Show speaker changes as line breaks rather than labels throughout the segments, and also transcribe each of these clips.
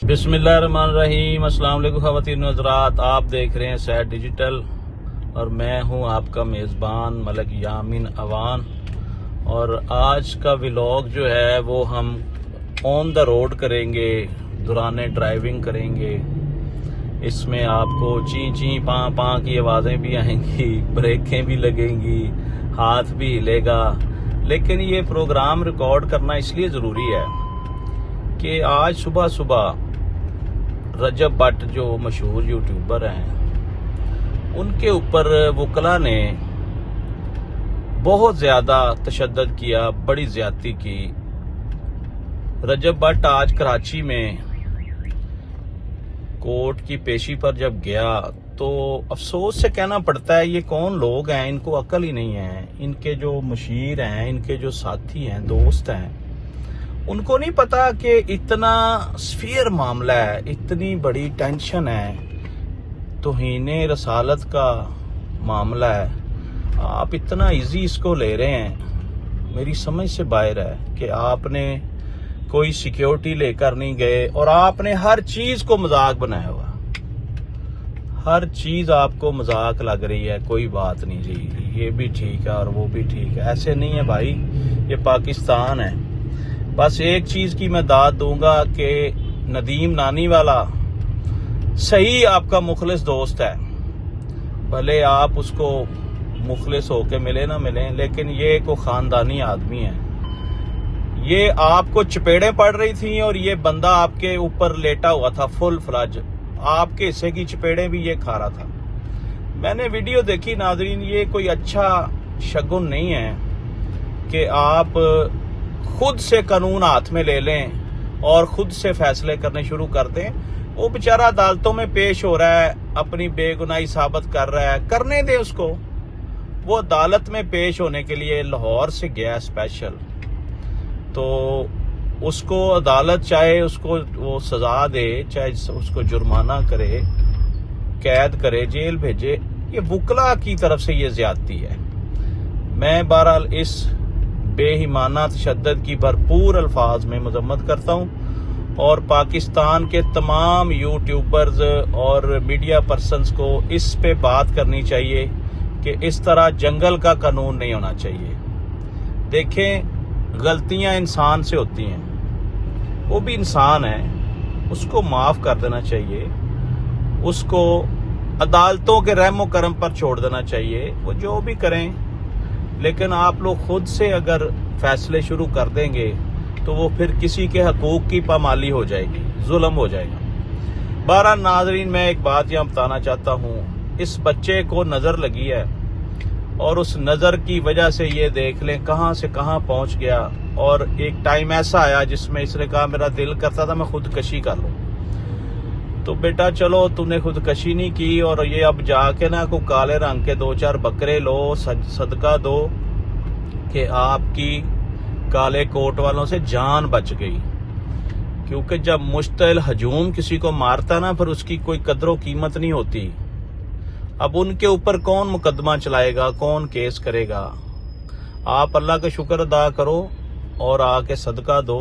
बिस्मिल्लाहिर्रहमानिर्रहीम। अस्सलाम वालेकुम ख़वातीन हज़रात, आप देख रहे हैं सैड डिजिटल और मैं हूं आपका मेज़बान मलक यामीन अवान। और आज का व्लॉग जो है वो हम ऑन द रोड करेंगे, दौरान ड्राइविंग करेंगे। इसमें आपको ची ची पाँ पाँ की आवाज़ें भी आएंगी, ब्रेकें भी लगेंगी, हाथ भी हिलेगा। लेकिन ये प्रोग्राम रिकॉर्ड करना इसलिए ज़रूरी है कि आज सुबह सुबह रजब भट्ट जो मशहूर यूट्यूबर हैं, उनके ऊपर वकला ने बहुत ज़्यादा तशद्दुद किया, बड़ी ज़्यादती की। रजब भट्ट आज कराची में कोर्ट की पेशी पर जब गया तो अफसोस से कहना पड़ता है, ये कौन लोग हैं, इनको अक्ल ही नहीं है। इनके जो मुशीर हैं, इनके जो साथी हैं, दोस्त हैं, उनको नहीं पता कि इतना स्फीयर मामला है, इतनी बड़ी टेंशन है, तौहीने रसालत का मामला है। आप इतना इजी इसको ले रहे हैं, मेरी समझ से बाहर है कि आपने कोई सिक्योरिटी लेकर नहीं गए और आपने हर चीज को मजाक बनाया हुआ। हर चीज आपको मजाक लग रही है, कोई बात नहीं जी, ये भी ठीक है और वो भी ठीक है। ऐसे नहीं है भाई, ये पाकिस्तान है। बस एक चीज की मैं दाद दूंगा कि नदीम नानी वाला सही आपका मुखलिस दोस्त है। भले आप उसको मुखलिस होके मिले ना मिले, लेकिन ये को खानदानी आदमी है। ये आपको चपेड़े पड़ रही थी और ये बंदा आपके ऊपर लेटा हुआ था फुल फ्लज, आपके हिस्से की चपेड़े भी ये खा रहा था। मैंने वीडियो देखी नाजरीन, ये कोई अच्छा शगुन नहीं है कि आप खुद से कानून हाथ में ले लें और खुद से फैसले करने शुरू कर दें। वो बेचारा अदालतों में पेश हो रहा है, अपनी बेगुनाही साबित कर रहा है, करने दे उसको। वो अदालत में पेश होने के लिए लाहौर से गया स्पेशल, तो उसको अदालत चाहे उसको वो सजा दे, चाहे उसको जुर्माना करे, कैद करे, जेल भेजे, ये वकला की तरफ से ये ज्यादती है। मैं बहरहाल इस बेईमाना तशद्दुद की भरपूर अल्फाज में मजम्मत करता हूँ और पाकिस्तान के तमाम यूट्यूबर्स और मीडिया पर्सन्स को इस पे बात करनी चाहिए कि इस तरह जंगल का कानून नहीं होना चाहिए। देखें, गलतियां इंसान से होती हैं, वो भी इंसान है, उसको माफ कर देना चाहिए, उसको अदालतों के रहमो करम पर छोड़ देना चाहिए, वो जो भी करें। लेकिन आप लोग खुद से अगर फैसले शुरू कर देंगे तो वो फिर किसी के हकूक की पामाली हो जाएगी, जुल्म हो जाएगा। बहरहाल नाजरीन, मैं एक बात यहाँ बताना चाहता हूँ, इस बच्चे को नजर लगी है और उस नजर की वजह से ये देख लें कहाँ से कहाँ पहुंच गया। और एक टाइम ऐसा आया जिसमें इसने कहा मेरा दिल करता था मैं खुदकशी कर लूं। तो बेटा चलो, तूने खुदकशी नहीं की और ये अब जाके ना को काले रंग के 2-4 बकरे लो, सदका दो कि आपकी काले कोट वालों से जान बच गई। क्योंकि जब मुश्तइल हजूम किसी को मारता ना, फिर उसकी कोई कदर कीमत नहीं होती। अब उनके ऊपर कौन मुकदमा चलाएगा, कौन केस करेगा? आप अल्लाह का शुक्र अदा करो और आके सदका दो।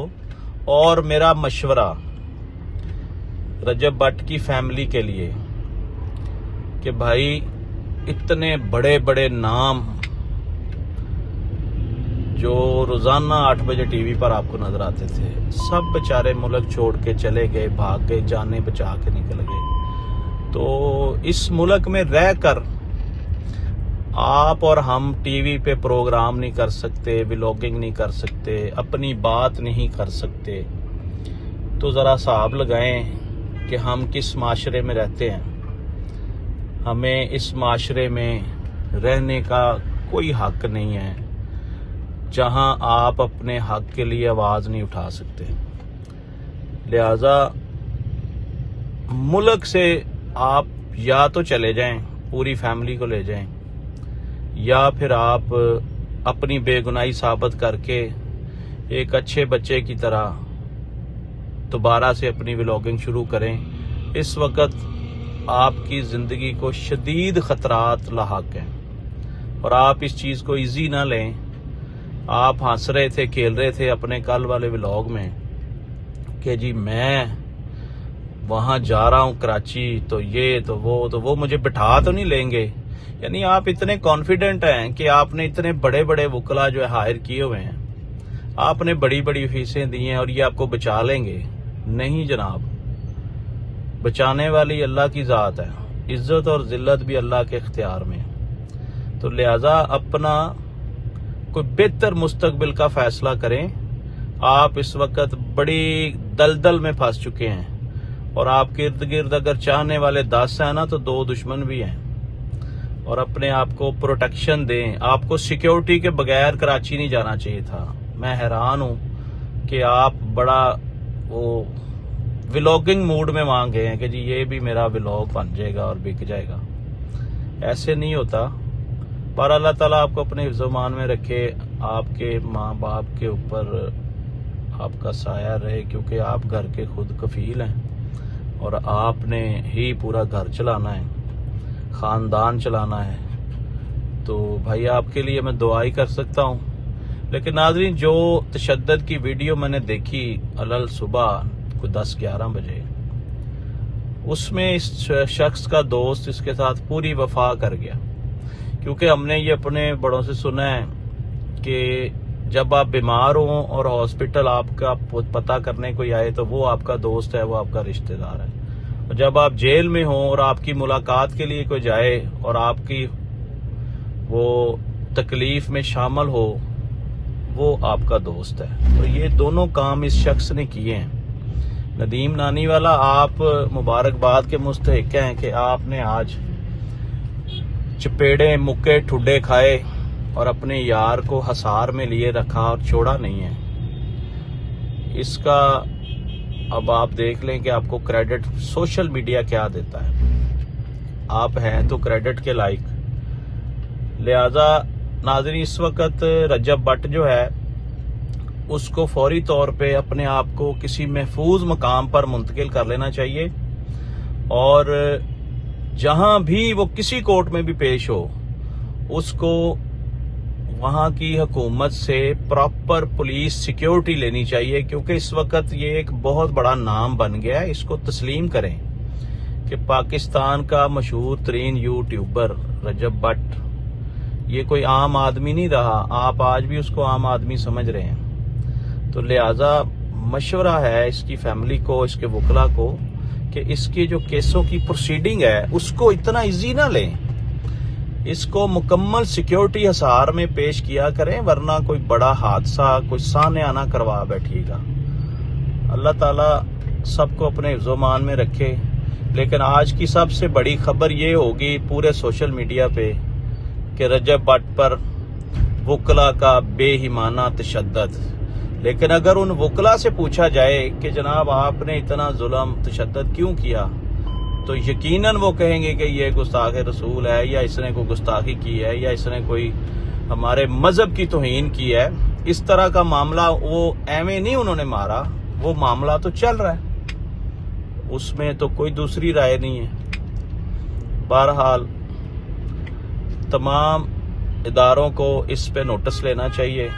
और मेरा मशवरा रजब भट्ट की फैमिली के लिए कि भाई, इतने बड़े बड़े नाम जो रोजाना 8 बजे टीवी पर आपको नजर आते थे, सब बेचारे मुल्क छोड़ के चले गए, भाग गए, जाने बचा के निकल गए। तो इस मुल्क में रहकर आप और हम टीवी पे प्रोग्राम नहीं कर सकते, व्लॉगिंग नहीं कर सकते, अपनी बात नहीं कर सकते। तो जरा हिसाब लगाएं कि हम किस माशरे में रहते हैं। हमें इस माशरे में रहने का कोई हक नहीं है जहां आप अपने हक के लिए आवाज नहीं उठा सकते। लिहाजा मुल्क से आप या तो चले जाएं, पूरी फैमिली को ले जाएं, या फिर आप अपनी बेगुनाही साबित करके एक अच्छे बच्चे की तरह दोबारा से अपनी व्लॉगिंग शुरू करें। इस वक्त आपकी जिंदगी को शदीद खतरात लाहक हैं और आप इस चीज को इजी ना लें। आप हंस रहे थे, खेल रहे थे अपने कल वाले व्लॉग में कि जी मैं वहां जा रहा हूं कराची, तो ये तो वो मुझे बिठा तो नहीं लेंगे। यानी आप इतने कॉन्फिडेंट हैं कि आपने इतने बड़े बड़े वकला जो है हायर किए हुए हैं, आपने बड़ी बड़ी फीसें दी हैं और ये आपको बचा लेंगे। नहीं जनाब, बचाने वाली अल्लाह की ज़ात है, इज्जत और जिल्लत भी अल्लाह के इख्तियार में। तो लिहाजा अपना कोई बेहतर मुस्तकबिल का फैसला करें। आप इस वक्त बड़ी दलदल में फंस चुके हैं और आपके इर्द गिर्द अगर चाहने वाले 10 हैं ना, तो 2 दुश्मन भी हैं। और अपने आप को प्रोटेक्शन दें। आपको सिक्योरिटी के बगैर कराची नहीं जाना चाहिए था। मैं हैरान हूं कि आप बड़ा वो व्लॉगिंग मूड में वहां गए हैं कि जी ये भी मेरा व्लॉग बन जाएगा और बिक जाएगा। ऐसे नहीं होता। पर अल्लाह ताला आपको अपने हिफ्ज़-ओ-मान में रखे, आपके माँ बाप के ऊपर आपका साया रहे, क्योंकि आप घर के खुद कफील हैं और आपने ही पूरा घर चलाना है, ख़ानदान चलाना है। तो भाई आपके लिए मैं दुआ ही कर सकता हूँ। लेकिन नाज़रीन, जो तशद्दुद की वीडियो मैंने देखी अलल सुबह को 10-11 बजे, उसमें इस शख्स का दोस्त इसके साथ पूरी वफा कर गया। क्योंकि हमने ये अपने बड़ों से सुना है कि जब आप बीमार हो और हॉस्पिटल आपका पता करने कोई आए तो वो आपका दोस्त है, वो आपका रिश्तेदार है। और जब आप जेल में हो और आपकी मुलाकात के लिए कोई जाए और आपकी वो तकलीफ में शामिल हो, वो आपका दोस्त है। तो ये दोनों काम इस शख्स ने किए हैं। नदीम नानीवाला, आप मुबारकबाद के मुस्तहिक हैं कि आपने आज चपेड़े मुक्के ठुड्डे खाए और अपने यार को हसार में लिए रखा और छोड़ा नहीं है। इसका अब आप देख लें कि आपको क्रेडिट सोशल मीडिया क्या देता है। आप हैं तो क्रेडिट के लायक। लिहाजा नाज़रीन, इस वक्त रजब भट्ट जो है उसको फौरी तौर पे अपने आप को किसी महफूज मकाम पर मुंतकिल कर लेना चाहिए और जहां भी वो किसी कोर्ट में भी पेश हो, उसको वहां की हुकूमत से प्रॉपर पुलिस सिक्योरिटी लेनी चाहिए। क्योंकि इस वक्त ये एक बहुत बड़ा नाम बन गया है। इसको तस्लीम करें कि पाकिस्तान का मशहूर तरीन यूट्यूबर रजब भट्ट ये कोई आम आदमी नहीं रहा। आप आज भी उसको आम आदमी समझ रहे हैं। तो लिहाजा मशवरा है इसकी फैमिली को, इसके वकला को, कि इसके जो केसों की प्रोसीडिंग है उसको इतना इजी ना लें। इसको मुकम्मल सिक्योरिटी हसार में पेश किया करें, वरना कोई बड़ा हादसा कोई सामने आना करवा बैठिएगा। अल्लाह ताला सबको अपने हिफ्ज़-ओ-मान में रखे। लेकिन आज की सबसे बड़ी खबर ये होगी पूरे सोशल मीडिया पे कि रजब भट्ट पर वकला का बेईमाना तशद्दुद। लेकिन अगर उन वकला से पूछा जाए कि जनाब आपने इतना जुल्म तशद्दुद क्यों किया, तो यकीनन वो कहेंगे कि ये गुस्ताख रसूल है, या इसने कोई गुस्ताखी की है, या इसने कोई हमारे मजहब की तौहीन की है। इस तरह का मामला वो एवं नहीं उन्होंने मारा, वो मामला तो चल रहा है, उसमें तो कोई दूसरी राय नहीं है। बहरहाल तमाम इदारों को इस पे नोटिस लेना चाहिए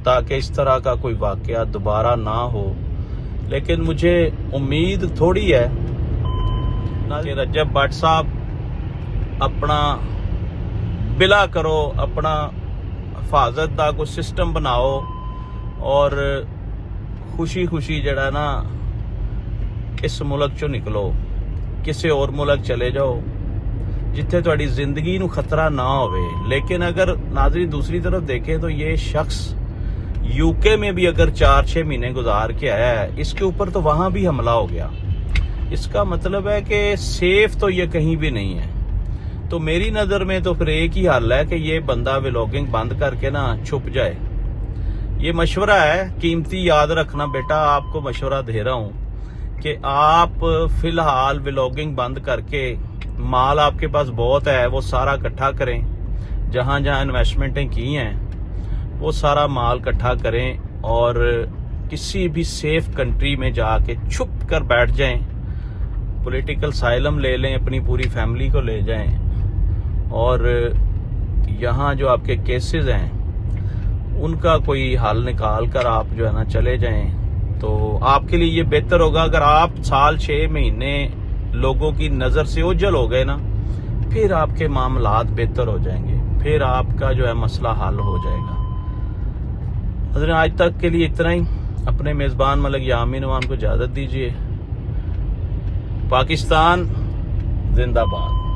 ताकि इस तरह का कोई वाकया दोबारा ना हो। लेकिन मुझे उम्मीद थोड़ी है कि रजब भट्ट साहब अपना बिला करो, अपना हिफाजत का कोई सिस्टम बनाओ और खुशी खुशी जड़ा ना इस मुल्क चो निकलो, किसी और मुल्क चले जाओ जिथे तुहाडी जिंदगी नू खतरा ना होवे। लेकिन अगर नाज़रीन दूसरी तरफ देखें तो ये शख्स यूके में भी अगर 4-6 महीने गुजार के आया है, इसके ऊपर तो वहां भी हमला हो गया। इसका मतलब है कि सेफ तो ये कहीं भी नहीं है। तो मेरी नजर में तो फिर एक ही हल है कि ये बंदा व्लॉगिंग बंद करके ना छुप जाए। ये मशवरा है, कीमती याद रखना बेटा, आपको मशवरा दे रहा हूं कि आप फिलहाल व्लॉगिंग बंद करके, माल आपके पास बहुत है वो सारा इकट्ठा करें, जहां जहां इन्वेस्टमेंटें की हैं वो सारा माल इकट्ठा करें और किसी भी सेफ कंट्री में जाके छुप कर बैठ जाएं, पॉलिटिकल साइलम ले लें, अपनी पूरी फैमिली को ले जाएं और यहाँ जो आपके केसेस हैं उनका कोई हल निकाल कर आप जो है ना चले जाएं। तो आपके लिए ये बेहतर होगा अगर आप साल 6 महीने लोगों की नजर से ओझल हो गए ना, फिर आपके मामलात बेहतर हो जाएंगे, फिर आपका जो है मसला हल हो जाएगा। हज़रत आज तक के लिए इतना ही। अपने मेजबान मलिक यामीन अमान को इजाजत दीजिए। पाकिस्तान जिंदाबाद।